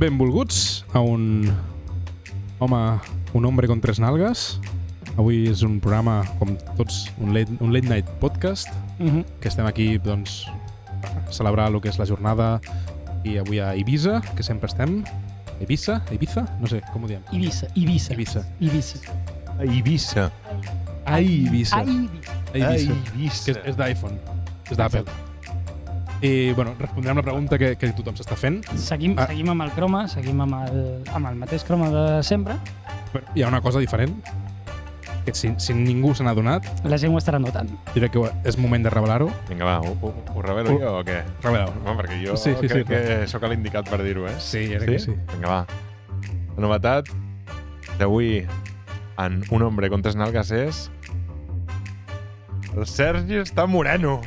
Benvolguts a un hombre con tres nalgues. Avui és un programa, com tots, un late night podcast, que estem aquí, doncs, a celebrar el que és la jornada i avui a Ibiza, que sempre estem. Ibiza? No sé, com ho diem? Ibiza. A Ibiza. Que és d'iPhone, és d'Apple. I, bueno, respondrem la pregunta que tothom s'està fent. Seguim amb el croma, seguim amb el mateix croma de sempre. Però hi ha una cosa diferent, que si ningú se n'ha adonat, la gent ho estarà notant. diré que és moment de revelar-ho. Vinga, va, ho revelo jo o què? Revela-ho. No, perquè jo Sí, crec que sóc l'indicat per dir-ho, eh? Sí, crec que sí. Vinga, va. La novetat d'avui en Un hombre con tres nalgas és... El Sergi està moreno.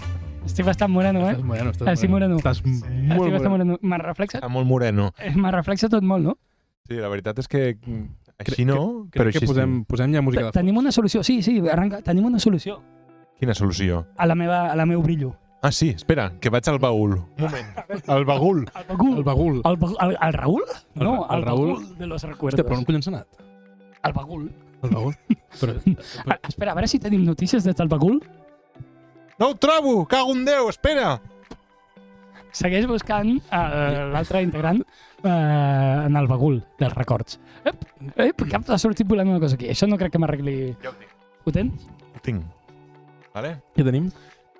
Estic bastant moreno, eh? Estàs moreno. Estic moreno. Estàs molt Estic bastant moreno. moreno. Me'n reflexa? Està molt moreno. Me'n reflexa tot molt, no? Sí, la veritat és que així no, però Crec que així posem ja música de fons. Tenim una solució. Sí, arranca. Tenim una solució. Quina solució? A la meu brillo. Ah, sí, espera, que vaig al baúl. Un moment. El bagul. El bagul. El bagul. El Raül? No, El el Raül. bagul de los recuerdos. Hòstia, però on collons ha anat? El bagul. El bagul? Però, Espera, a veure si tenim notícies des del bagul. No ho trobo! Cago en Déu, espera! Segueix buscant l'altre integrant en el bagul dels records. Que ha sortit volant una cosa aquí. Això no crec que m'arregli... Ja ho tinc. Ho tens? Ho tinc. Vale? què tenim?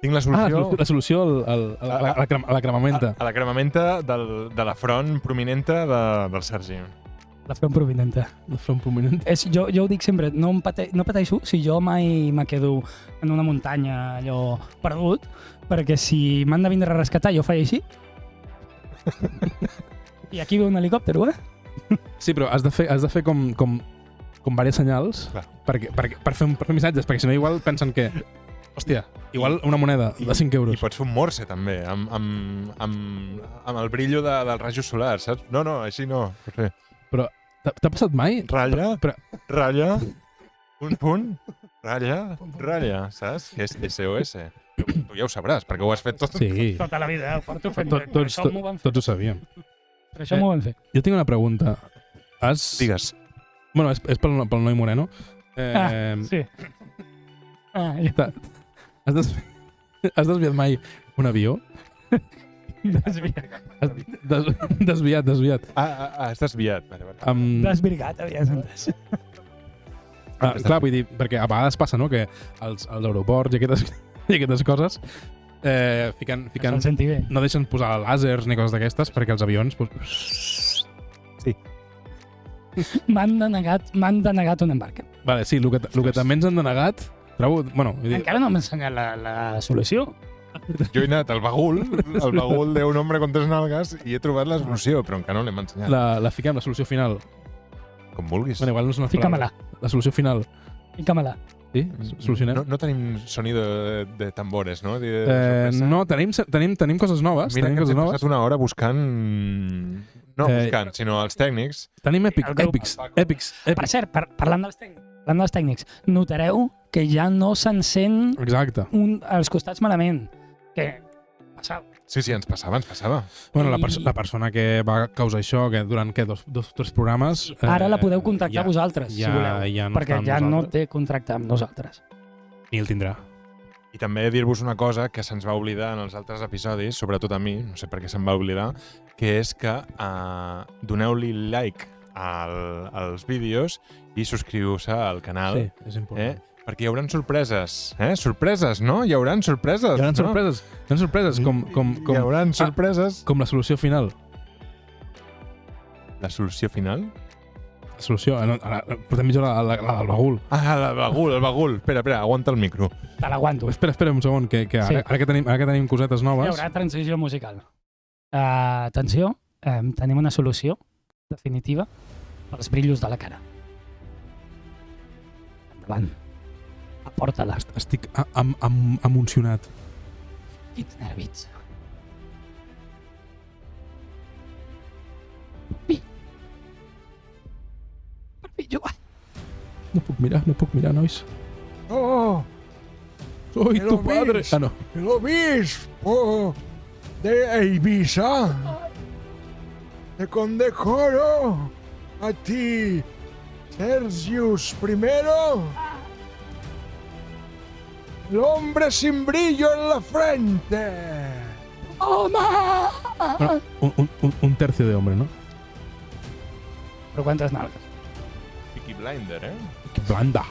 Tinc la solució... La solució a la cremamenta. A la cremamenta de la front prominenta del Sergi. La front prominenta. La front prominent. Jo ho dic sempre, no pateixo si jo mai me quedo en una muntanya allò perdut, perquè si m'han de vindre a rescatar jo faig així. I aquí ve un helicòpter, eh? Sí, però has de fer com diversos senyals per fer missatges, perquè si no igual pensen que hòstia, igual una moneda de 5 euros. I pots fer un morse, també, amb el brillo dels rajos solars, saps? No, així no. Però t'ha passat mai? Ratlla, Però, ratlla, punt, ratlla, saps? Que és SOS. Tu ja ho sabràs, perquè ho has fet tot. sí, Tota la vida, ho porto fent. tots ho sabíem. Per això m'ho van fer. Jo tinc una pregunta. Digues. Bueno, és pel noi moreno. Sí. Ja. Has desviat mai un avió? Desviat. Has desviat. Vale. Desvirgat, havies entès. Clar, vull dir, perquè a vegades passa, no?, que als aeroports i aquestes coses fiquen Se'l senti bé. no deixen posar làsers ni coses d'aquestes perquè els avions... Sí. M'han denegat un embarque. Vale, sí, el que també ens han denegat... Trobo, bueno, vull dir, Encara no m'ha ensenyat la solució. Jo he anat al bagul d'un hombre con tres nalgas, i he trobat la solució, però encara no l'hem ensenyat. la fiquem, la solució final. Com vulguis. Bueno, igual no és una Fica-me-la. La solució final. Fica-me-la. Sí? Solucionem? No tenim sonido de tambores, no? No, tenim coses noves. Mira tenim que coses ens hem noves. passat una hora buscant... No buscant, sinó els tècnics. Tenim El grup. èpics. Per cert, parlant dels tècnics, notareu que ja no se'n sent Exacte. als costats malament. Que passava. Sí, ens passava. Bueno, la persona que va causar això, que durant dos programes... Ara la podeu contactar vosaltres, si voleu, ja no perquè està amb ja no nosaltres. té contracte amb nosaltres. Ni el tindrà. I també dir-vos una cosa que se'ns va oblidar en els altres episodis, sobretot a mi, no sé per què se'm va oblidar, que és que doneu-li like als vídeos i subscriu-se al canal. Sí, és important. Perquè hi haurà sorpreses. Sorpreses, no? Hi haurà sorpreses. Hi haurà no? sorpreses, Hi haurà sorpreses. com la solució final. La solució final? La solució, portem mitja hora al bagul. El bagul. Espera, aguanta el micro. Te l'aguanto. Espera un segon, que Sí. ara que tenim cosetes Hi noves... haurà transició musical. Atenció, tenim una solució definitiva pels brillos de la cara. Endavant. Aporta-la. Estic emocionat. Quins nervis. Per fi, jove. No puc mirar, nois. ¡Oh! Soy Pero tu padre. ves. Ah, no. ¡El obispo de Ibiza! te condecoro a ti, Sergius I, el hombre sin brillo en la frente. Home! Bueno, un tercio de hombre, no? Però quantes nalgues? Peaky Blinder, Que blanda.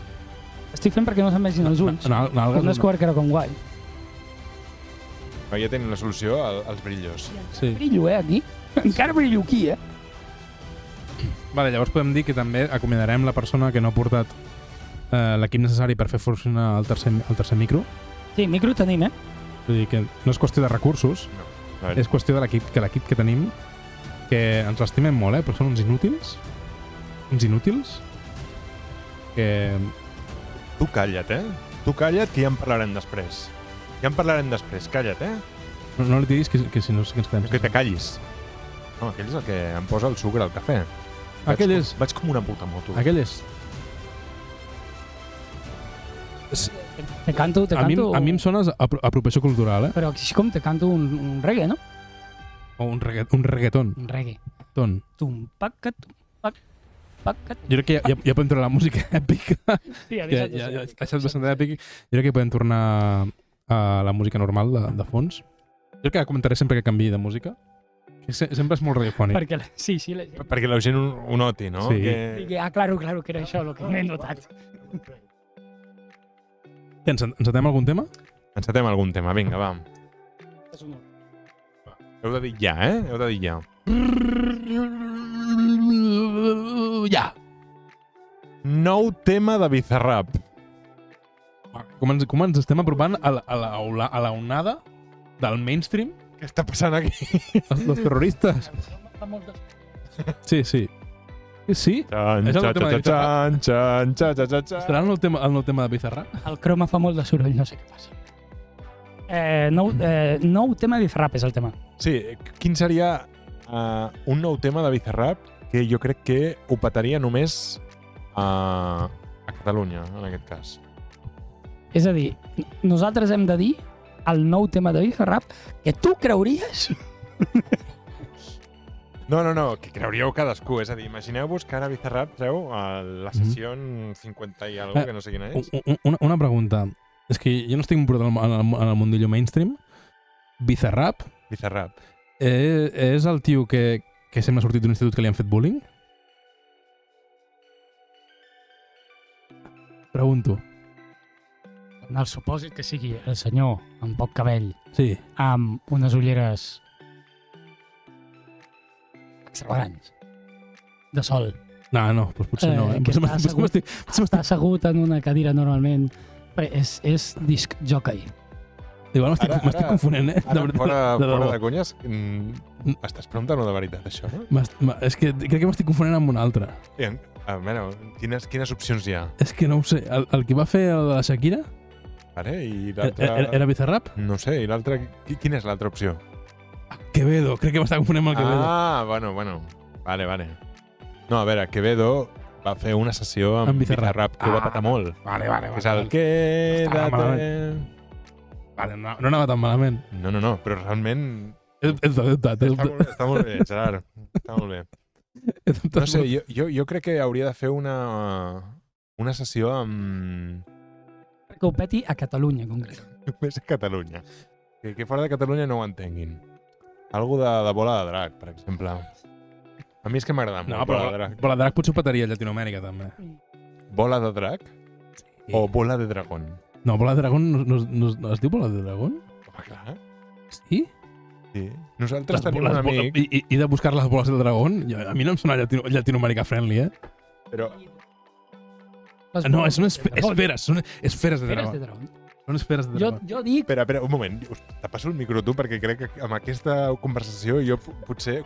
Estic fent perquè no se'm vegin els ulls. Com no he descobert que era com guai. Però ja tenen la solució als brillos. Sí. Brillo, aquí. Encara brillo aquí, Vale, llavors podem dir que també acomiadarem la persona que no ha portat l'equip necessari per fer funcionar el tercer micro. Sí, micro tenim, Vull dir que no és qüestió de recursos, No. és qüestió de l'equip que tenim, que ens l'estimem molt, però són uns inútils. Uns inútils. Que... Tu calla't, Tu calla't, que ja en parlarem després. Ja en parlarem després, calla't, No li diguis que si no que ens quedem Que te callis. No, aquell és el que em posa el sucre al cafè. Aquell és... Vaig com una puta moto. Aquell és... Te canto... A mi em sones apropiació cultural, Però així com te canto un reggae, no? O un reggaeton. Un reggae. Ton. Tumpaca. Jo crec que ja podem tornar a la música èpica. Sí, Ja deixat bastant èpic. Jo crec que podem tornar a la música normal de fons. Jo crec que comentaré sempre que canviï de música. Sempre és molt radiofònic. Perquè, sí, Perquè la gent ho noti, no? Sí. claro, que era això el que m'he notat. Encetem algun tema? Encetem algun tema, vinga, va. Heu de dir ja, Heu de dir ja. Ja! Nou tema de Bizarrap. Com ens estem apropant a la onada del mainstream? Què està passant aquí? Els terroristes. Sí. Sí? Xan, És el xa, tema de xa, xan, xa, xa, xa, xa. Serà el nou tema de Bizarrap? El croma fa molt de soroll, no sé què passa. Nou tema de Bizarrap és el tema. Sí, quin seria un nou tema de Bizarrap que jo crec que ho petaria només a Catalunya, en aquest cas? És a dir, nosaltres hem de dir el nou tema de Bizarrap que tu creuries... No, que creuríeu cadascú. És a dir, imagineu-vos que ara Bizarrap treu la sessió 50 i alguna que no sé quina és. Una pregunta. És que jo no estic important en el mundillo mainstream. Bizarrap és el tio que sembla sortit d'un institut que li han fet bullying? Pregunto. En el supòsit que sigui el senyor amb poc cabell, Sí. amb unes ulleres extravagants, de sol. No, doncs potser no. Que està assegut en una cadira normalment. És disc jockey. Igual m'estic confonent, Ara, fora de conyes, estàs preguntant de veritat, això, no? És que crec que m'estic confonent amb un altre. A veure, quines opcions hi ha? És que no ho sé. El que va fer el de la Shakira? Vale, i l'altre... Era Bizarrap? No sé, i l'altre... Quina és l'altra opció? Quevedo. Crec que m'està confonent amb el Quevedo. Ah, bueno. Vale. No, a veure, Quevedo va fer una sessió amb Bizarrap que ho va patar molt. Vale. És el Quédate... Vale, no anava tan malament. No, però realment... He dubtat. Està molt bé, Gerard. Està molt bé. No sé, jo crec que hauria de fer una sessió amb... Que ho peti a Catalunya, concretament. Només a Catalunya. Que fora de Catalunya no ho entenguin. Algo de bola de drac, per exemple. A mi és que m'agrada molt bola de drac. Bola de drac potser ho petaria a Llatinoamèrica, també. Bola de drac? Sí. O bola de dragón? No, bola de dragón no es diu bola de dragón? Home, clar. Sí? Sí. Nosaltres tenim un amic... I de buscar les boles del dragón? A mi no em sona Llatinoamèrica friendly, Però... No, són esferes. Són esferes de dragón. Són esferes de dragó. Jo dic... Espera, un moment. Te passo el micro tu perquè crec que amb aquesta conversació jo potser,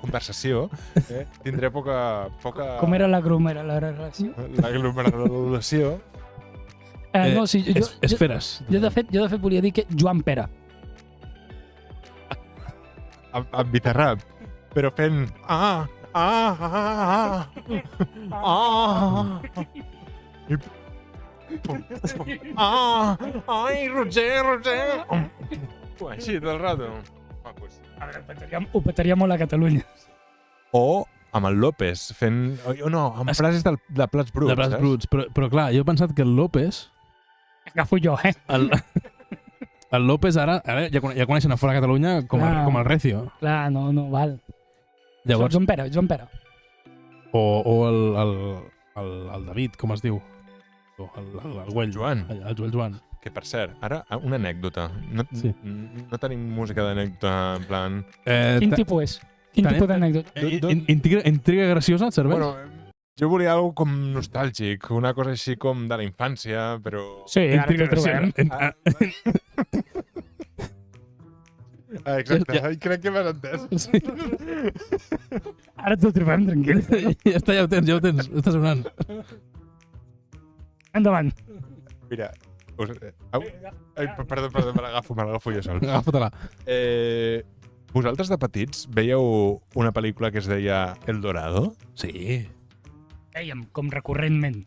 tindré poca... Com era l'aglomeració? L'aglomeració. No, sí, esferes. Jo de fet volia dir que Joan Pere. Amb Bizarrap. Però fent... Ai, Roger! Així, tot el rato. A veure, ho petaria molt a Catalunya. o amb el López fent... O no, amb frases de plats bruts, De plats saps? bruts. Però clar, jo he pensat que el López... Agafo jo, El López ara ja coneixen a fora de Catalunya com el Recio. Clar, no, val. Llavors, Joan Pere. o el David, com es diu? O el Güell. Joan. El Joan. Que, per cert, ara una anècdota. Sí. No tenim música d'anècdota, en plan... Quin tipus és? Quin tipus d'anècdota? Intriga graciosa, et serveix? Bueno, jo volia alguna com nostàlgic, una cosa així com de la infància, però... Sí, ara Intriga t'ho trobem. Exacte, crec que m'has entès. Sí. Ara t'ho trobem, tranquil. Ja ho tens, està sonant. Endavant. Mira, perdó, me l'agafo jo sol. Agafa-te-la. Vosaltres de petits veieu una pel·lícula que es deia El Dorado? Sí. Dèiem, com recurrentment.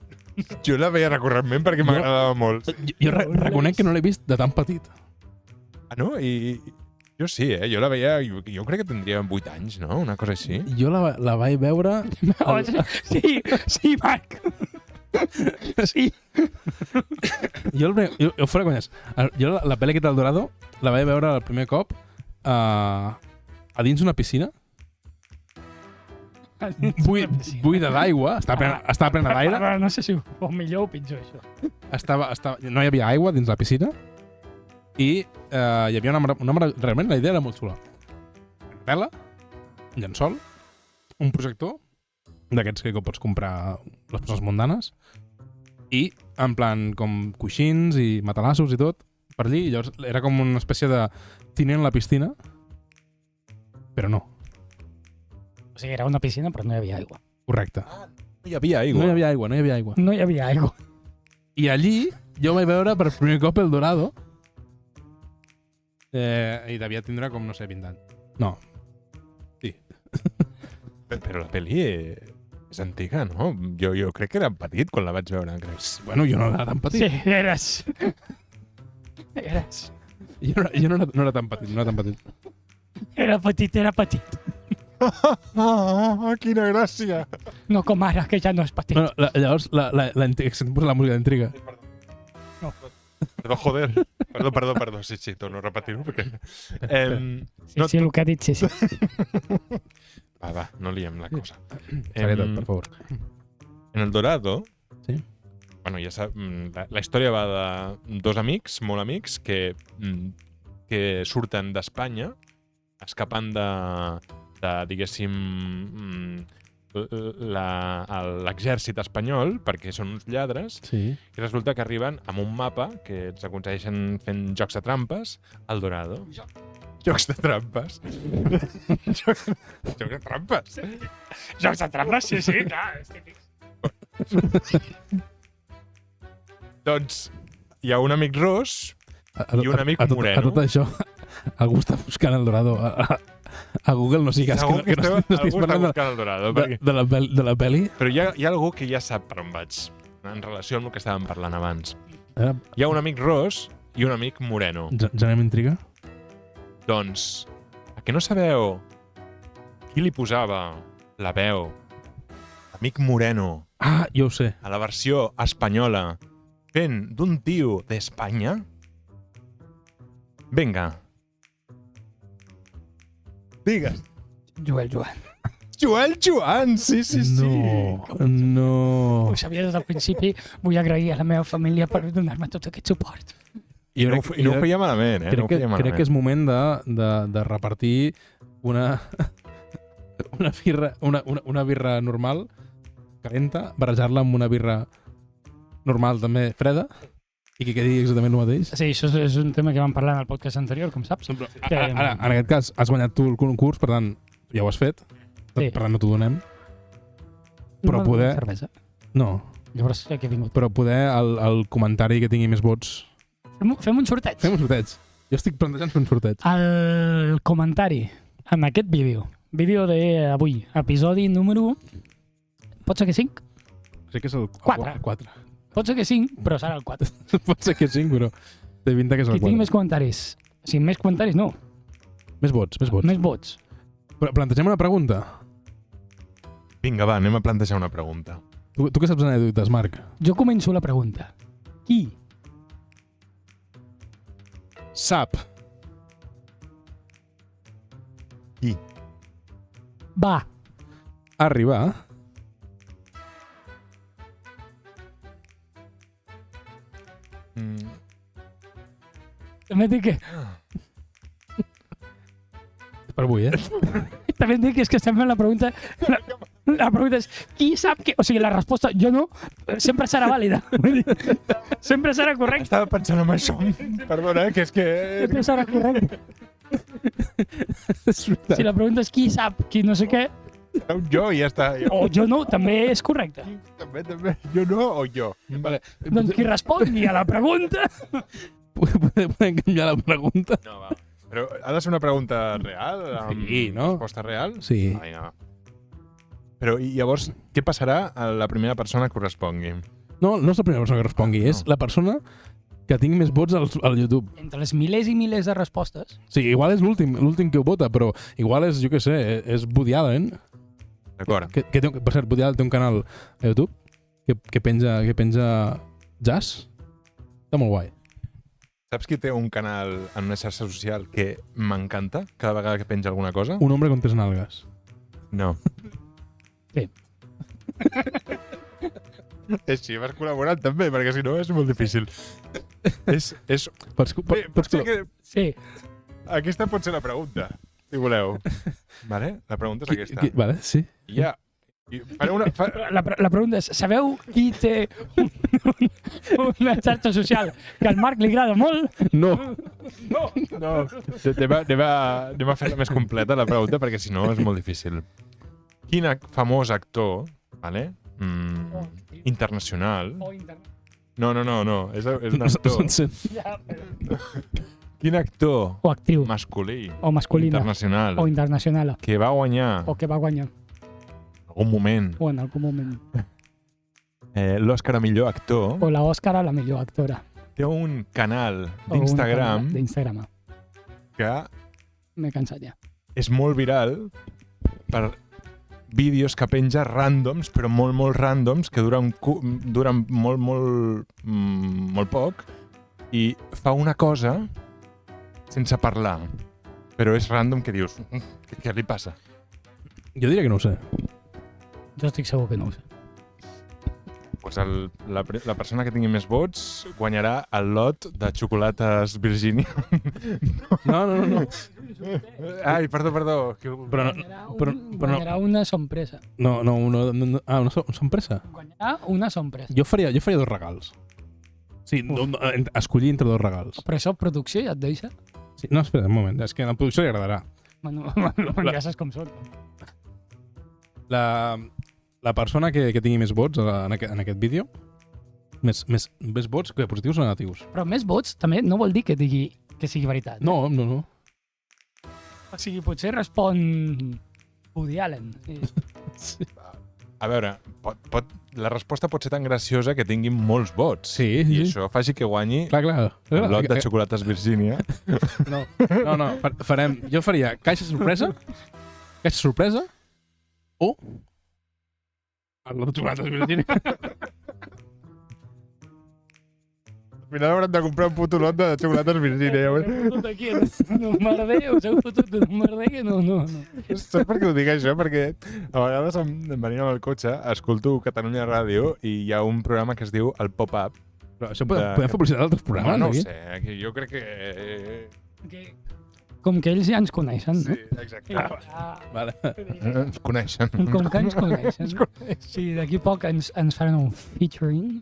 Jo la veia recurrentment perquè m'agradava molt. Jo reconec que no l'he vist de tan petit. Ah, no? I jo sí, jo la veia... Jo crec que tindria 8 anys, no? Una cosa així. Jo la vaig veure... Sí, Marc. Sí. Jo fora conyes. Jo la pel·li aquesta del Dorado la vaig veure el primer cop a dins d'una piscina buida d'aigua, estava plena d'aire. No sé si o millor o pitjor, això. No hi havia aigua dins la piscina i hi havia realment la idea era molt xula. Una tela, un llençol, un projector d'aquests que pots comprar a les persones mundanes i en plan com coixins i matalassos i tot per allí, i llavors era com una espècie de cine en la piscina, però no. O sigui, era una piscina però no hi havia aigua. Correcte. No hi havia aigua. No hi havia aigua. No hi havia aigua. I allí jo vaig veure per primer cop El Dorado i devia tindre com, no sé, 20 anys. No. Sí. Però la pel·li és antiga, no? Jo crec que era petit quan la vaig veure, crec. Bueno, jo no era tan petit. Sí, eres. Jo no era tan petit. Era petit. Quina gràcia! No com ara, que ja no és petit. Bueno, llavors, se'm posa la música d'intriga. No. Perdó, joder. Perdó. Sí, torno a repetir-ho perquè... Sí, el que ha dit, sí. Va, no liem la cosa. Seritat, per favor. En El Dorado... Sí. Bueno, ja sap, la història va de dos amics, molt amics, que surten d'Espanya escapant de diguéssim, l'exèrcit espanyol, perquè són uns lladres, Sí. i resulta que arriben amb un mapa que els aconsegueixen fent jocs de trampes al Dorado. Jocs de trampes. Jocs de trampes. Jocs de trampes, sí, clar, és típic. Doncs hi ha un amic ros i un amic moreno. A tot això, algú està buscant El Dorado a Google, no sigues Segur que no algú estiguis està parlant buscant el Dorado. de la pel·li. Però hi ha algú que ja sap per on vaig, en relació amb el que estàvem parlant abans. Hi ha un amic ros i un amic moreno. Ja anem intriga? Doncs, a que no sabeu qui li posava la veu l'amic moreno Ah, jo ho sé. a la versió espanyola fent d'un tio d'Espanya? Vinga. Digues. Joan. Joan, sí. No. Ho sabia des del principi. Vull agrair a la meva família per donar-me tot aquest suport. I no ho feia malament, eh? Crec que és moment de repartir una birra normal, calenta, barrejar-la amb una birra normal també freda i que quedi exactament el mateix. Sí, això és un tema que vam parlar en el podcast anterior, com saps. Ara, en aquest cas, has guanyat tu el concurs, per tant, ja ho has fet. Sí. Per tant, no t'ho donem. Però poder... Cervesa. No. Llavors, aquí he vingut. Però poder el comentari que tingui més vots... Fem un sorteig. Fem un sorteig. Jo estic plantejant fer un sorteig. El comentari en aquest vídeo d'avui, episodi número... Pot ser que 5? Crec que és el 4. Pot ser que 5, però serà el 4. Pot ser que 5, però té pinta que és el 4. Qui tingui més comentaris. Sí, més comentaris no. Més vots. Més vots. Però plantegem una pregunta. Vinga, va, anem a plantejar una pregunta. Tu que saps anècdotes, Marc? Jo començo la pregunta. Qui Sap. Qui? va Arribar. també et dic que Per avui, també et dic que és que estem fent la pregunta la pregunta és qui sap que... O sigui, la resposta jo no sempre serà vàlida. Vull dir, sempre serà correcte. Estava pensant en això. Perdona, que és que... Sempre serà correcte. Si la pregunta és qui sap, qui no sé què, Jo i ja està. o jo no, també és correcte. També. Jo no o jo? Vale. Doncs qui respongui a la pregunta... Podem canviar la pregunta? No, va. Però ha de ser una pregunta real? Amb Sí, no? resposta real? Sí. Va, vinga, va. Però i llavors, què passarà a la primera persona que ho respongui? No és la primera persona que respongui, és la persona que tingui més vots al YouTube. Entre les milers i milers de respostes, Sí, igual és l'últim que ho vota, però igual és, jo què sé, és Woody Allen. D'acord. Per cert, Woody Allen té un canal a YouTube que penja jazz. Està molt guai. Saps qui té un canal en una xarxa social que m'encanta cada vegada que penja alguna cosa? Un hombre con 3 nalgas. No. Sí. Sí, vas col·laborant també, perquè si no és molt difícil. Potser que sí. aquesta pot ser la pregunta, si voleu. Vale? La pregunta és aquesta. Vale, sí. Ja. Faré una... La pregunta és, sabeu qui té una xarxa social que al Marc li agrada molt? No. No. Anem a fer-la més completa, la pregunta, perquè si no és molt difícil. Quin famós actor, vale? Internacional... No, és un actor. Quin actor O actriu. masculí, O masculina. internacional, O internacional. que va guanyar O que va guanyar. en algun moment O en algun moment. l'Oscar a millor actor, O la Òscar a la millor actora. té un canal O un d'Instagram canal d'Instagram. que M'he cansat ja. és molt viral per vídeos que penja ràndoms, però molt ràndoms, que duren molt poc, i fa una cosa sense parlar. Però és random que dius, què li passa? Jo diria que no ho sé. Jo estic segur que no ho sé. Pues la persona que tingui més vots guanyarà el lot de xocolates Virginia. No. Ai, perdó. Però no. Guanyarà una sorpresa. Una sorpresa. Guanyarà una sorpresa. Jo faria 2 regals. Sí, escollir entre 2 regals. Però això, producció, ja et deixa? Sí, no, espera, un moment. És que a la producció li agradarà. Bueno, ja saps com són. La persona que tingui més vots en aquest vídeo, més vots que positius o negatius. Però més vots també no vol dir que digui que sigui veritat. No. O sigui, potser respon Woody Allen. Sí. A veure, la resposta pot ser tan graciosa que tingui molts vots. Sí. I això faci que guanyi Clar. el lot de xocolates Virginia. No. Farem... Jo faria caixa sorpresa o el lot de xocolates Virginia. Al final haurem de comprar un puto lot de xocolates Virginia. Heu fotut aquí en un merder, us heu fotut en un merder que no. Saps per què ho dic això? Perquè a vegades venint amb el cotxe escolto Catalunya Ràdio i hi ha un programa que es diu El Pop-Up. Però això podem fer publicitat d'altres programes? No ho aquí? sé, que jo crec que... Com que ells ja ens coneixen, no? Sí, exacte. Vale. Ens coneixen. Com que ens coneixen. Sí, d'aquí poc ens faran un featuring.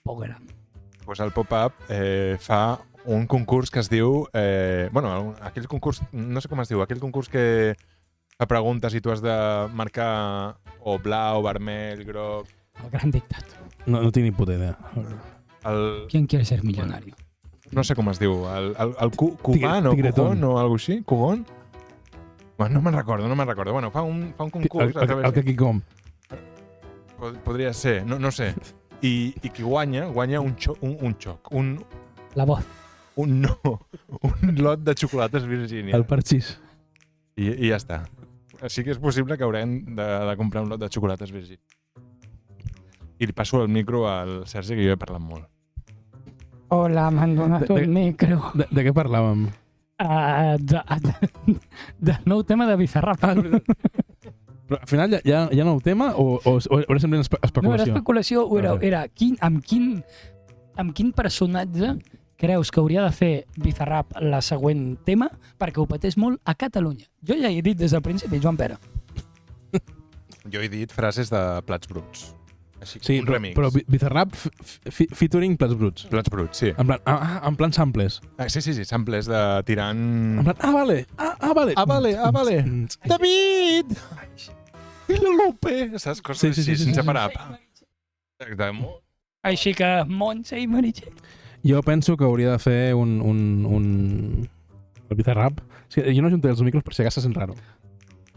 Program. Pues el Pop-Up fa un concurs que es diu... aquell concurs, no sé com es diu, aquell concurs que fa preguntes i tu has de marcar o blau, vermell, groc... El gran dictat. No tinc ni puta idea. ¿Quién quiere ser millonario? No sé com es diu, el Cuban o Cugon o alguna així? Cugon? Bueno, no me'n recordo. Bueno, fa un concurs... El que com. Podria ser, no sé. I qui guanya un xoc. La voz. Un lot de xocolates Virginia. El parxís. I ja està. sí que és possible que haurem de comprar un lot de xocolates Virgin. I li passo el micro al Sergi, que jo he parlat molt. Hola, m'han donat un micro. De què parlàvem? Del nou tema de Bizarrap. Però al final hi ha nou tema o era simplement No, era especulació? especulació, era amb quin personatge creus que hauria de fer Bizarrap la següent tema perquè ho patés molt a Catalunya? Jo ja he dit des del principi, Joan Pere. Jo he dit frases de plats bruts. Així com Sí, un remix. però Bizarrap featuring Plats Bruts. Plats bruts, sí. En plan samples. Sí, samples de tirant... En plan, vale. vale. David! Lupe! Saps? Coses Sí, així, sense parar. Exacte. Així que Montse i Meritxell. Jo penso que hauria de fer un el Bizarrap. És que jo no juntaré els micros per si acaso se sent raro.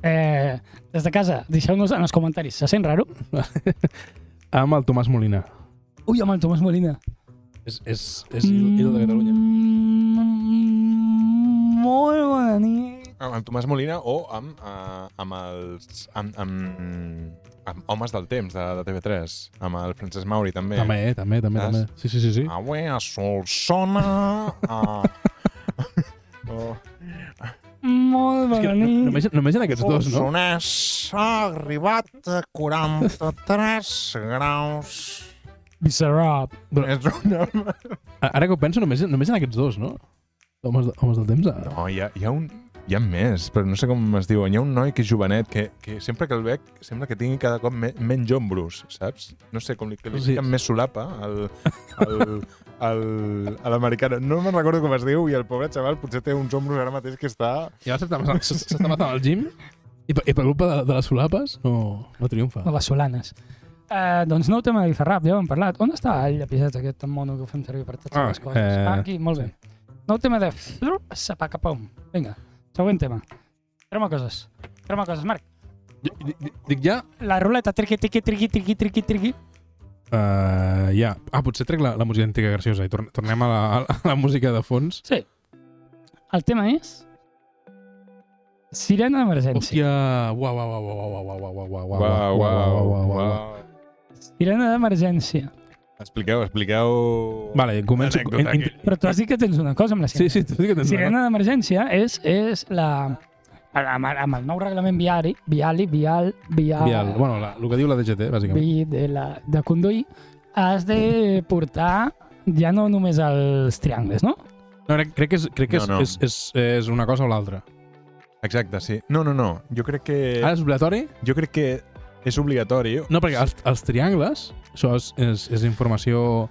Des de casa, deixeu-nos en els comentaris. Se sent raro? Amb el Tomàs Molina. Ui, amb el Tomàs Molina. És ídol de Catalunya. Molt bona nit. Amb el Tomàs Molina o amb Homes del Temps, de TV3. Amb el Francesc Mauri, també. També. Sí. Avui a Solsona... Molt bona nit. Només en aquests dos, no? Solsonès ha arribat a 43 graus. Bizarrap. És una... Ara que ho penso, només en aquests dos, no? Homes del temps. No, hi ha més, però no sé com es diuen. Hi ha un noi que és jovenet, que sempre que el veig sembla que tingui cada cop menys ombros, saps? No sé, com que li fiquen més solapa a l'americano. No me'n recordo com es diu i el pobre xaval potser té uns ombros ara mateix que està... I ara s'està matant al gym i per culpa de les solapes no triomfa. De les solanes. Doncs nou tema de Bizarrap, ja ho hem parlat. On està el llapisset aquest tan mono que ho fem servir per totes les coses? Aquí, molt bé. Nou tema de Sapacapom. Vinga, següent tema. Crema coses, Marc. Dic ja? La ruleta, triqui. Ja. Potser trec la música antiga graciosa i tornem a la música de fons. Sí. El tema és... Sirena d'emergència. Hòstia! Uau. Sirena d'emergència. Expliqueu. Vale, començo. Anècdota aquí. Però tu has dit que tens una cosa amb la sirena. Sí, tu has dit que tens una Sirena d'emergència és la... Amb el nou reglament vial. Bueno, el que diu la DGT, bàsicament. De conduir, has de portar ja no només els triangles, no? No, crec que és una cosa o l'altra. Exacte, sí. No. Jo crec que... Ara és obligatori? Jo crec que és obligatori. No, perquè els triangles, això és informació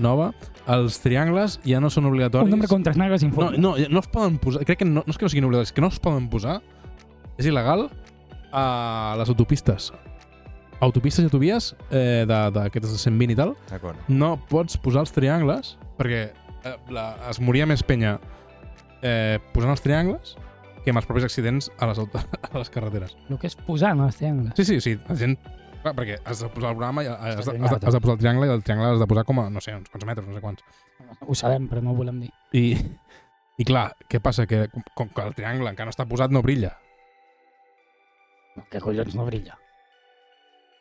nova, els triangles ja no són obligatoris. Un nombre con tres negres informa. No es poden posar, crec que no és que no siguin obligatoris, que no es poden posar, és il·legal a les autopistes. Autopistes i autovies d'aquestes de 120 i tal, D'acord. no pots posar els triangles perquè es moria més penya posant els triangles que amb els propis accidents a les carreteres. El que és posar en els triangles. Sí, la gent... Clar, perquè has de posar el programa i has de posar el triangle i el triangle has de posar com a, no sé, uns quants metres, no sé quants. Ho sabem, però no ho volem dir. I clar, què passa? Que com que el triangle encara no està posat no brilla. Què collons no brilla?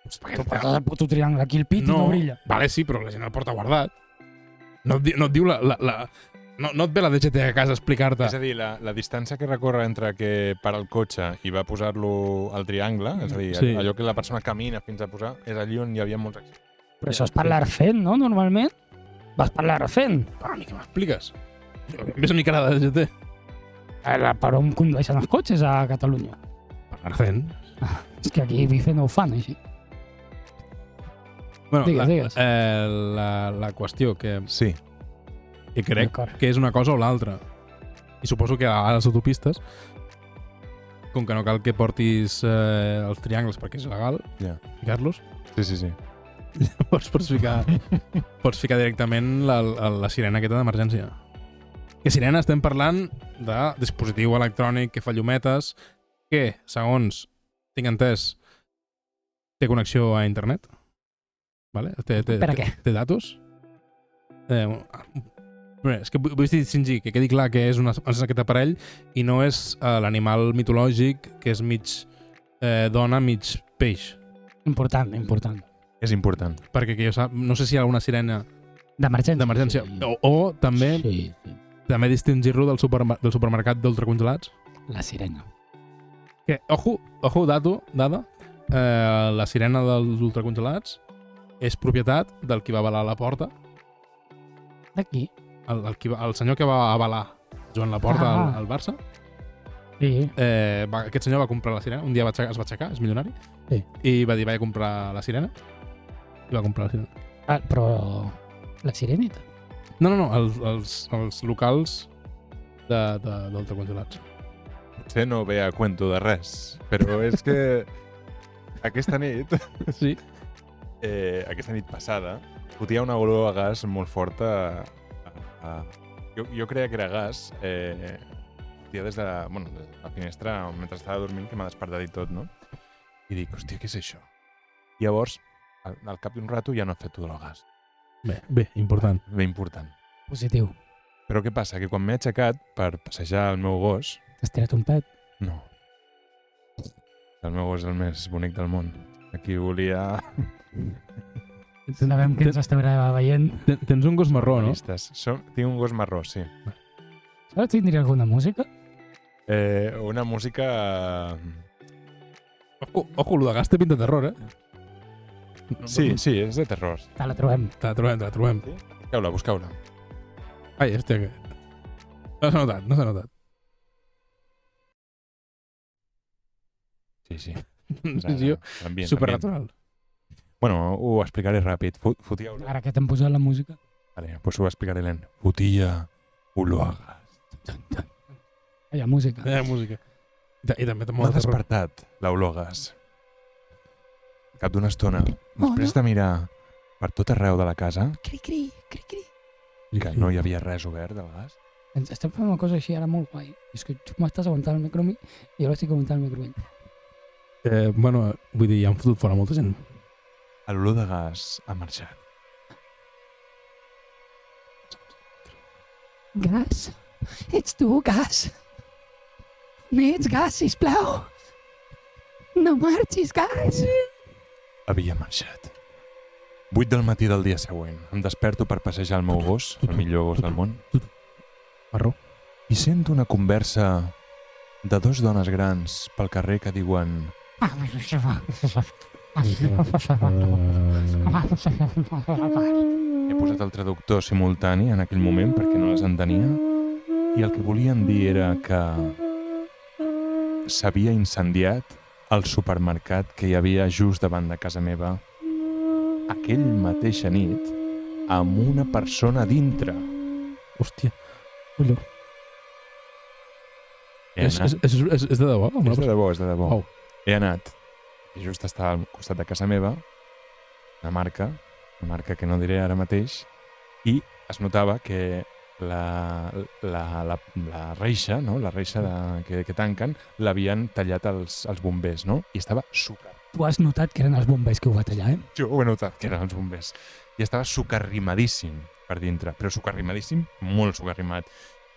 Tu portes el puto triangle aquí al pit i no brilla. Vale, sí, però la gent el porta guardat. No et diu no et ve la DGT a casa a explicar-te. És a dir, la distància que recorre entre que para el cotxe i va posar-lo al triangle, és a dir, Sí. allò que la persona camina fins a posar, és allí on hi havia molts accidents. Però això és parlar fent, no? Normalment vas parlar fent. A mi què m'expliques? Ves a mi cara de DGT. Per on condueixen els cotxes a Catalunya? Parlar fent. És que aquí a Bife no ho fan, així. Bueno, Digues. la qüestió que Sí. crec D'acord. que és una cosa o l'altra. I suposo que a les autopistes, com que no cal que portis els triangles perquè és legal, ficar-los, Sí. pots ficar directament la sirena aquesta d'emergència. Que sirena estem parlant de dispositiu electrònic que fa llumetes, que, segons tinc entès, té connexió a internet. Vale? Per a què? Té datos. Bé, és que vull distingir, que quedi clar que és aquest aparell i no és l'animal mitològic que és mig dona, mig peix. Important. És important. Perquè que jo sap, no sé si hi ha alguna sirena D'emergència. Sí. O també Sí. també distingir-lo del supermercat d'ultracongelats. La sirena. Que, ojo, dada, la sirena dels ultracongelats és propietat del qui va avalar la porta, D'aquí. el senyor que va avalar Joan Laporta al Barça. Sí. Aquest senyor va comprar la sirena, un dia es va aixecar, és milionari, Sí. i va dir, vaig a comprar la sirena, i va comprar la sirena. Però la sirenita. No, els locals d'ultracongelats. Potser no ve a cuento de res, però és que aquesta nit, Sí. aquesta nit passada, fotia una olor a gas molt forta. Jo creia que era gas, fotia des de la finestra mentre estava dormint, que m'ha despertat i tot, no? I dic, hòstia, què és això? Llavors, al cap d'un rato ja no he fet tot el gas. Bé, important. Ben important. Positiu. Però què passa? Que quan m'he aixecat per passejar el meu gos... T'has tirat un pet? No. El meu gos és el més bonic del món. Aquí volia... Sabem que ens estarà veient. Tens un gos marró, no? Tinc un gos marró, sí. Saps tindria alguna música? Una música... Ojo, lo de gas té pinta de terror, Sí, és de terror. Te la trobem. Te la trobem. Busqueu-la. Ai, hòstia, que... No s'ha notat. Sí. L'ambient. Supernatural. Bueno, ho explicaré ràpid. Fotia olor. Ara que t'hem posat la música. Vale, pues ho explicaré lent. Fotia olor a gas. Hi ha música. Hi ha música. I també té M'ha molt de terror. despertat l'olor a gas. Al cap d'una estona, després de mirar per tot arreu de la casa, Cri. que no hi havia res obert del gas, Ens estem fent una cosa així ara molt guai. És que tu m'estàs aguantant el micro a mi i jo l'estic aguantant el micro a ell. Bueno, vull dir, ja han fotut fora molta gent. l'olor de gas ha marxat. Gas? Ets tu, Gas? N'ets, Gas, sisplau? No marxis, Gas! Havia marxat. 8 del matí del dia següent. Em desperto per passejar el meu gos, el millor gos del món, Marró. i sento una conversa de dos dones grans pel carrer que diuen he posat el traductor simultani en aquell moment perquè no les entenia i el que volien dir era que s'havia incendiat el supermercat que hi havia just davant de casa meva aquell mateixa nit amb una persona dintre. Hòstia. Ullo. És de debò? És de debò, és de debò. Oh. He anat, i just estava al costat de casa meva, una marca que no diré ara mateix, i es notava que la reixa, no? La reixa que tanquen, l'havien tallat els bombers, no? I estava super... Tu has notat que eren els bombers que ho va tallar, eh? Jo ho he notat, que eren els bombers. I estava sucarrimadíssim per dintre, però sucarrimadíssim, molt sucarrimat.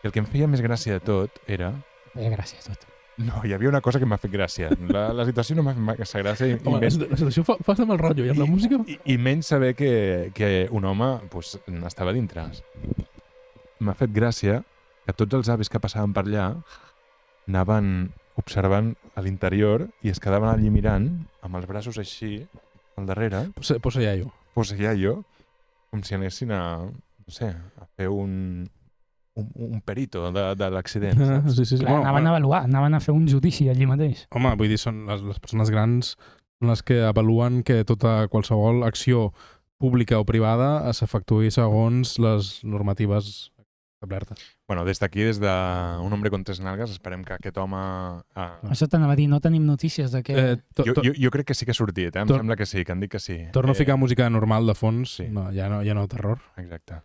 I el que em feia més gràcia de tot era... Gràcies a tot. No, hi havia una cosa que m'ha fet gràcia. La situació no m'ha fet massa gràcia. Home, la situació fa mal rotllo, i amb la música... I menys saber que un home pues, estava dintre. M'ha fet gràcia que tots els avis que passaven per allà anaven observant a l'interior i es quedaven allí mirant, amb els braços així, al darrere. Posa iaio. Posa iaio, com si anessin a, no sé, a fer un perito de l'accident, saps? Sí. Clar, anaven a avaluar, anaven a fer un judici allí mateix. Home, vull dir, són les persones grans són les que avaluen que tota qualsevol acció pública o privada s'efectuï segons les normatives establertes. Bueno, des d'aquí, des d'un hombre con tres nalgas, esperem que aquest home... Això t'anava a dir, no tenim notícies de que... Jo crec que sí que ha sortit, em sembla que sí, que han dit que sí. Torno a ficar música normal de fons, sí. No, ja no terror. Exacte.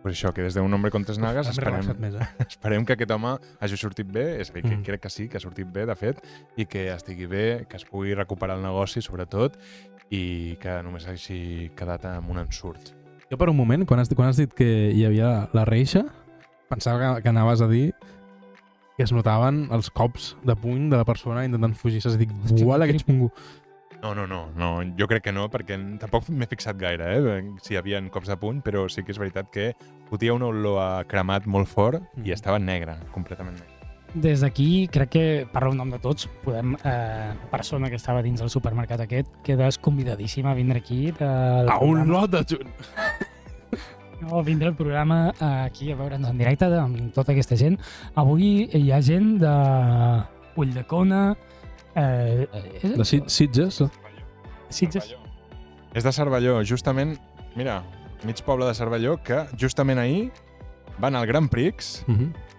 Per això, que des d'un hombre con tres nalgas esperem que aquest home hagi sortit bé, és a dir, que crec que sí, que ha sortit bé, de fet, i que estigui bé, que es pugui recuperar el negoci, sobretot, i que només hagi quedat amb un ensurt. Jo per un moment, quan has dit que hi havia la reixa, pensava que anaves a dir que es notaven els cops de puny de la persona intentant fugir. Saps? Dic, uala, que xungo. No, jo crec que no, perquè tampoc m'he fixat gaire, si hi havia cops de puny, però sí que és veritat que fotia una olor a cremat molt fort i estava negre, completament negre. Des d'aquí, crec que, parlo en nom de tots, persona que estava dins del supermercat aquest, quedes convidadíssima a vindre aquí. A un lot de junt! No, vindre al programa aquí a veure'ns en directe amb tota aquesta gent. Avui hi ha gent de Ulldecona, de Sitges. Sitges. És de Cervelló, justament, mira, mig poble de Cervelló, que justament ahir va anar al Grand Prix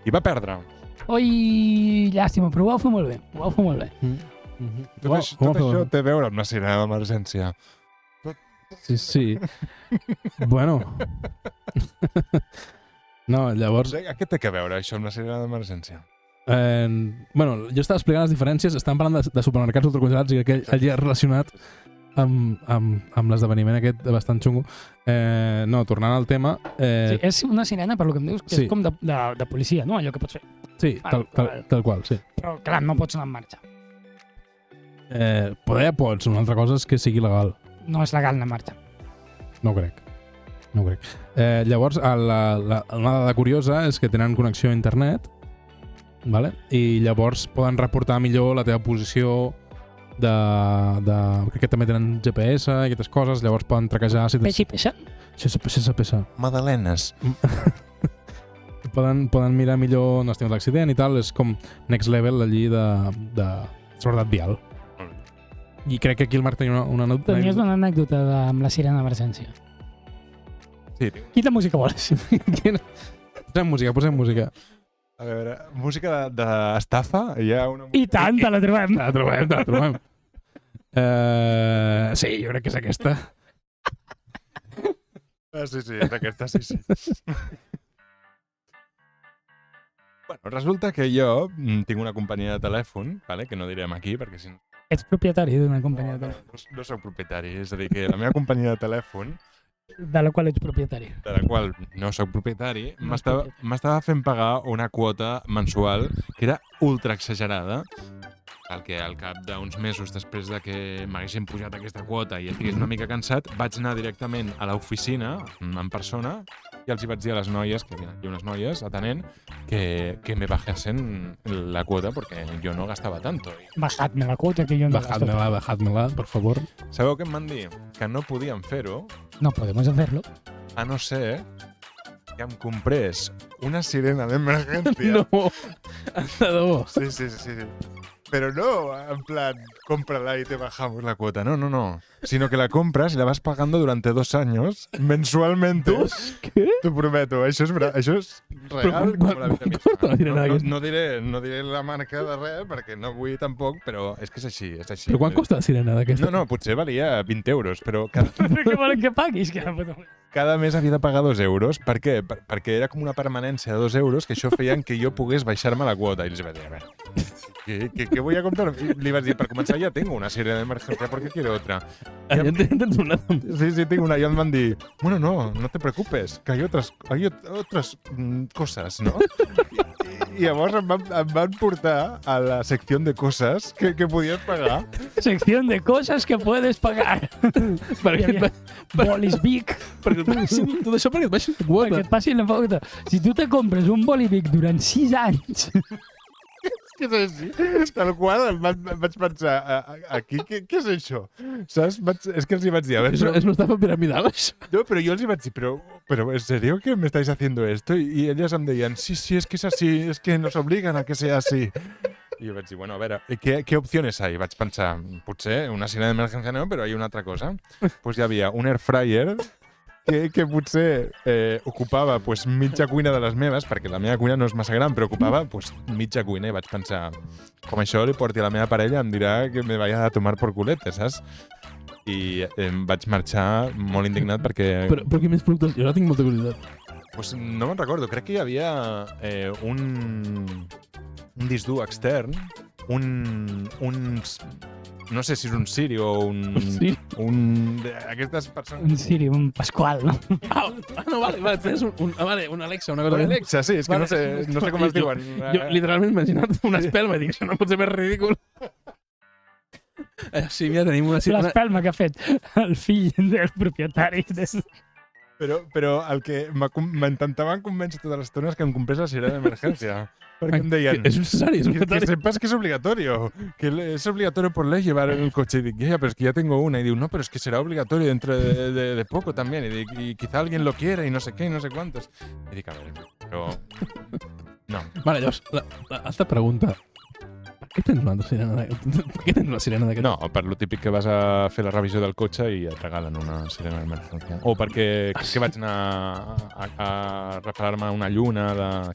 i va perdre. Ui, llàstima, però ho vau fer molt bé. Ho vau fer molt bé. Tot això té a veure amb la sirena d'emergència. Sí. Bueno. No, llavors... Què té a veure això amb la sirena d'emergència? Bueno, jo estava explicant les diferències, estàvem parlant de supermercats ultracongelats i que allà relacionat amb l'esdeveniment aquest bastant xungo. No, tornant al tema... Sí, és una sirena, per lo que em dius, que és com de policia, no? Allò que pots fer. Sí, tal qual, sí. Però, clar, no pots anar en marxa. Poder pots, una altra cosa és que sigui legal. No és legal anar en marxa. No ho crec. Llavors, una dada curiosa és que tenen connexió a internet, vale? I llavors poden reportar millor la teva posició crec que també tenen GPS i aquestes coses, llavors poden traquejar... Peixa? Peixa. Madalenes. Poden mirar millor on has tingut l'accident i tal, és com next level allí de seguretat vial. I crec que aquí el Marc tenia una anècdota. Tenies una anècdota amb la sirena d'emergència. Sí. Quina música vols? Posem música. A veure, música d'estafa? Hi ha una... I tant, te la trobem. Te la trobem. Sí, jo crec que és aquesta. Sí, és aquesta, sí. Bueno, resulta que jo tinc una companyia de telèfon, vale? Que no direm aquí, perquè si no... Ets propietari d'una companyia de telèfon? No soc propietari, és a dir, que la meva companyia de telèfon, de la qual ets propietari. de la qual no soc propietari, m'estava fent pagar una quota mensual que era ultra exagerada, el que al cap d'uns mesos després de que m'haguessin pujat aquesta quota i estigués una mica cansat, vaig anar directament a l'oficina, en persona, i els hi vaig dir a les noies, que hi ha unes noies atenent, que me bajasen la quota perquè jo no gastava tanto. Bajadme la quota que yo no gasto. Bajadme-la, por favor. Sabeu què em van dir? Que no podíem fer-ho, No podemos hacerlo. a no ser que em comprés una sirena d'emergència. No, de debò. Sí. Pero no, en plan, cómprala y te bajamos la cuota. No. Sino que la compras y la vas pagando durante 2 años, mensualmente. Què? T'ho prometo, això és real com la vida misma. No diré la marca de res, perquè no vull tampoc, però és que és així. Però quan costa la sirena d'aquesta? No, potser valia 20 euros, però Però què volen que paguis? cada mes havia de pagar 2 euros. Per què? Perquè era com una permanència de 2 euros que això feien que jo pogués baixar-me la quota. I els vaig dir, a veure, ¿qué voy a comprar? Le iba a decir, para comenzar ya tengo una serie de emergencia, ¿por qué quiero otra? Tens una... Sí, tengo una. Y em van dir, bueno, no te preocupes, que hay otras cosas, ¿no? I llavors em van portar a la secció de coses que podies pagar. Sección de cosas que puedes pagar. Bolis Vic. Tot això perquè et baixin la quota. Perquè et passin la quota. Si tu te compres un Boli Vic durant 6 anys... Que és així. Tal qual em vaig pensar, aquí, què és això? Saps? És que els hi vaig dir, a veure... És una estafa piramidal, això? No, pero yo les iba a decir, pero ¿en serio que me estáis haciendo esto? Y ellas em deien, sí, es que es así, es que nos obligan a que sea así. I jo vaig dir, bueno, a veure, ¿qué opciones hay? Vaig pensar, potser una sirena d'emergència no, però hi ha una altra cosa. Pues hi havia un air fryer que potser ocupava pues, mitja cuina de les meves, perquè la meva cuina no és massa gran, però ocupava pues, mitja cuina, i vaig pensar, com això li porti a la meva parella, em dirà que me vaya a tomar por culete, saps? I vaig marxar molt indignat perquè... Però què més productes? Jo no tinc molta curiositat. Pues no me'n recordo, crec que hi havia un disc dur extern, uns no sé si és un Siri o aquestes persones... Un Siri, un Pasqual, no? No, vale, un Alexa, una cosa... Alexa, sí, és que no sé com es diuen. Jo literalment m'he imaginat una espelma i dic, això no pot ser més ridícul. Sí, mira, tenim una... L'espelma que ha fet el fill dels propietaris. Però el que m'intentaven convèncer tota l'estona és que em comprés la sirena d'emergència. Perquè em deien... És necessari, és Que sepas que es obligatorio. Que es obligatorio por ley llevar el coche. Y digo, ya, pero es que ya tengo una. Y digo, no, pero es que será obligatorio dentro de poco también. Y digo, y quizá alguien lo quiera y no sé qué y no sé cuántos. Y dic, a ver, però... No. Vale, llavors, l'altra pregunta. Per què tens una sirena d'aquest? No, per lo típic que vas a fer la revisió del cotxe i et regalen una sirena d'emergència. O perquè que vaig anar a reparar-me una lluna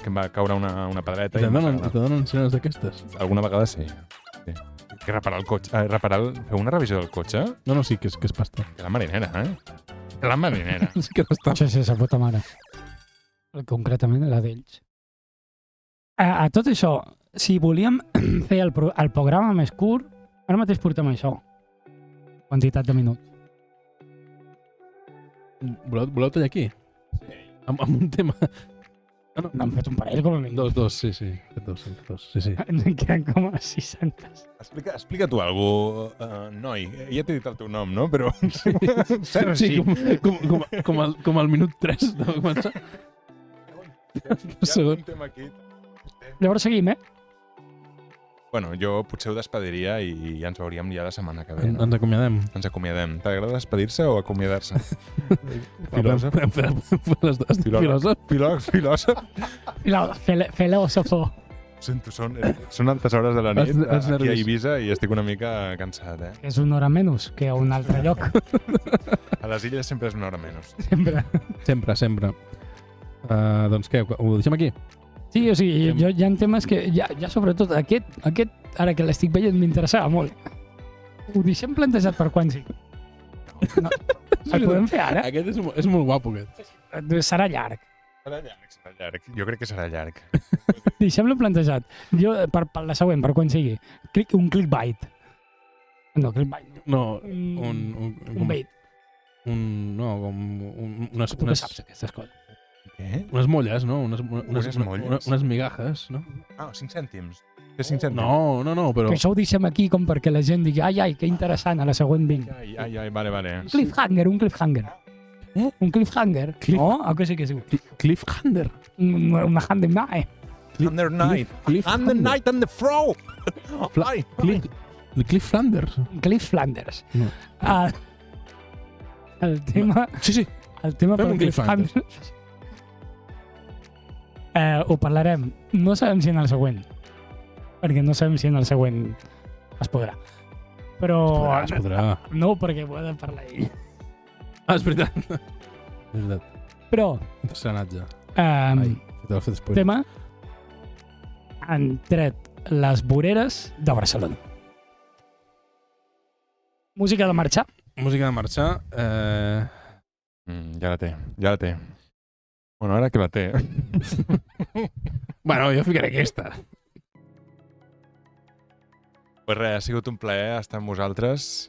que em va caure una pedreta. Te donen sirenes d'aquestes? Alguna vegada sí. Que reparar el cotxe... Fer una revisió del cotxe? No, sí, que és pasta. Que la marinera, La marinera. Sí que està. Sí, sa puta mare. Concretament la d'ells. A tot això, si volíem fer el programa més curt, ara mateix portem això. Quantitat de minuts. Voleu tallar aquí? Sí. Amb un tema... N'han fet un parell, com a mínim. Dos, sí. Dos, sí. Ens en queden com a 600. Explica tu alguna cosa, noi. Ja t'he dit el teu nom, no? Però... Sí, com al minut 3 de començar. Hi ha un tema aquí. Llavors seguim, Bueno, jo potser ho despediria i ja ens veuríem ja la setmana que ve. No? Ens acomiadem. Ens acomiadem. T'agrada despedir-se o acomiadar-se? Filòsof. Filòsofo. Sento, són altes hores de la nit aquí a Eivissa i estic una mica cansat, És una hora menys que a un altre lloc. A les illes sempre és una hora menys. Sempre. Doncs què, ho deixem aquí? Sí, o sigui, hi ha temes que ja sobretot aquest, ara que l'estic veient, m'interessava molt. Ho deixem plantejat per quan sí. No. El podem fer ara? Aquest és molt guapo, aquest. Serà llarg. Serà llarg. Jo crec que serà llarg. Deixem-lo plantejat. Jo, per la següent, per quan sigui. Un clickbait. No, clickbait. No, un bait. Unes... Tu que saps aquestes coses. Què? Unes molles, no? Unes migajes, no? 5 cèntims. Què 5 cèntims? No, però... Que això ho deixem aquí com perquè la gent digui ai, que interessant, a la següent vinc. Ai, vale. Un cliffhanger. Un cliffhanger. No? O què sí que es diu? Cliffhanger. Una hand in night. Under night. Under night and the fro. Cliff Flanders. Cliff Flanders. No. El tema... Sí. El tema per Cliffhanger. Ho parlarem. No sabem si en el següent. Perquè no sabem si en el següent es podrà. Però... Es podrà. No, perquè ho ha de parlar ell. És veritat. Però... Entrenatge. Tema han tret les voreres de Barcelona. Música de marxar. Ja la té. Bueno, ara que la té. Bueno, jo ficaré aquesta. Pues res, ha sigut un plaer estar amb vosaltres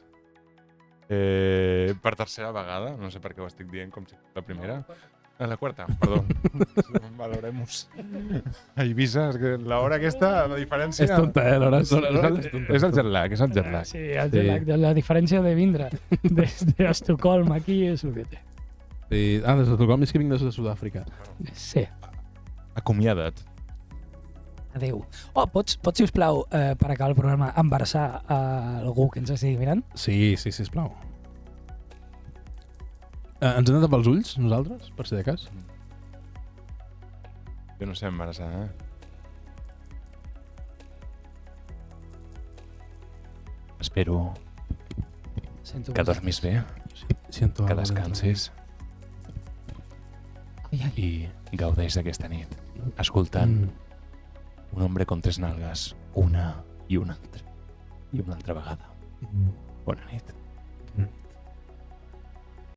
per tercera vegada. No sé per què ho estic dient com si fos la primera. La quarta, perdó. Valoremos. A Eivissa, és que l'hora aquesta, la diferència... És tonta, l'hora és tonta. És el jet lag, Sí, el jet lag. La diferència de vindre des d'Estocolm aquí és el que té. Sí. Des d'Estocolm és que vinc des de Sud-àfrica. Sí. Acomiada't. Adéu. Pots, sisplau, per acabar el programa, embarassar algú que ens estigui mirant? Sí, sisplau. Ens hem de tapar els ulls, nosaltres, per si de cas? Jo no sé embarassar, Espero que dormis bé, que descansis i gaudeix d'aquesta nit, escoltant Un hombre con 3 nalgas, una i una altra vegada. Bona nit.